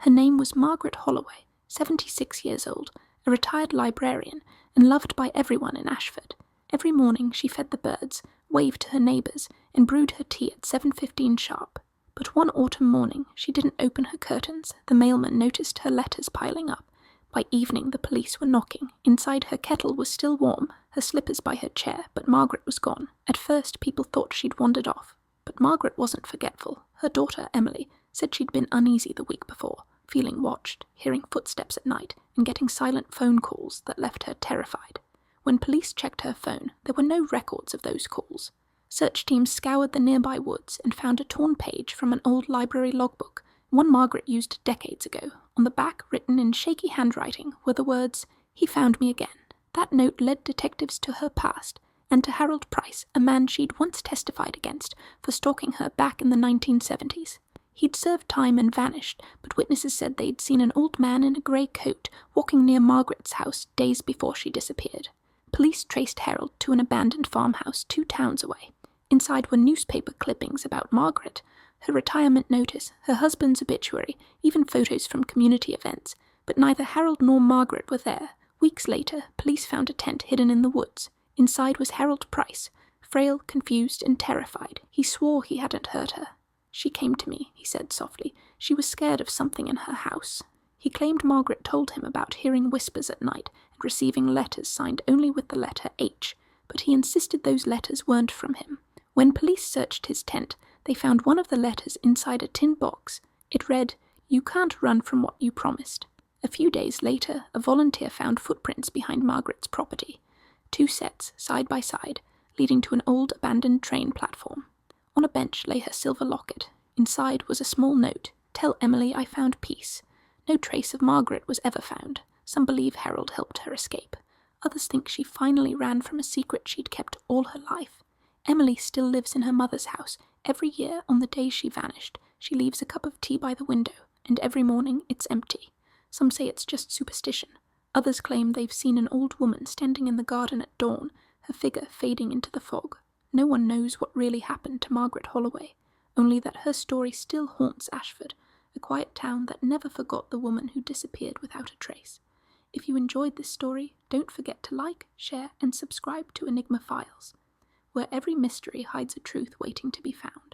Her name was Margaret Holloway, 76 years old, a retired librarian, and loved by everyone in Ashford. Every morning she fed the birds, waved to her neighbours, and brewed her tea at 7:15 sharp. But one autumn morning she didn't open her curtains. The mailman noticed her letters piling up. By evening the police were knocking. Inside her kettle was still warm, her slippers by her chair, but Margaret was gone. At first people thought she'd wandered off. But Margaret wasn't forgetful. Her daughter, Emily, said she'd been uneasy the week before, feeling watched, hearing footsteps at night, and getting silent phone calls that left her terrified. When police checked her phone, there were no records of those calls. Search teams scoured the nearby woods and found a torn page from an old library logbook, one Margaret used decades ago. On the back, written in shaky handwriting, were the words, "He found me again." That note led detectives to her past, and to Harold Price, a man she'd once testified against for stalking her back in the 1970s. He'd served time and vanished, but witnesses said they'd seen an old man in a grey coat walking near Margaret's house days before she disappeared. Police traced Harold to an abandoned farmhouse 2 towns away. Inside were newspaper clippings about Margaret, her retirement notice, her husband's obituary, even photos from community events. But neither Harold nor Margaret were there. Weeks later, police found a tent hidden in the woods. Inside was Harold Price, frail, confused, and terrified. He swore he hadn't hurt her. "She came to me," he said softly. "She was scared of something in her house." He claimed Margaret told him about hearing whispers at night and receiving letters signed only with the letter H, but he insisted those letters weren't from him. When police searched his tent, they found one of the letters inside a tin box. It read, "You can't run from what you promised." A few days later, a volunteer found footprints behind Margaret's property, 2 sets, side by side, leading to an old abandoned train platform. On a bench lay her silver locket. Inside was a small note, "Tell Emily I found peace." No trace of Margaret was ever found. Some believe Harold helped her escape. Others think she finally ran from a secret she'd kept all her life. Emily still lives in her mother's house. Every year, on the day she vanished, she leaves a cup of tea by the window, and every morning it's empty. Some say it's just superstition. Others claim they've seen an old woman standing in the garden at dawn, her figure fading into the fog. No one knows what really happened to Margaret Holloway, only that her story still haunts Ashford, a quiet town that never forgot the woman who disappeared without a trace. If you enjoyed this story, don't forget to like, share, and subscribe to Enigma Files, where every mystery hides a truth waiting to be found.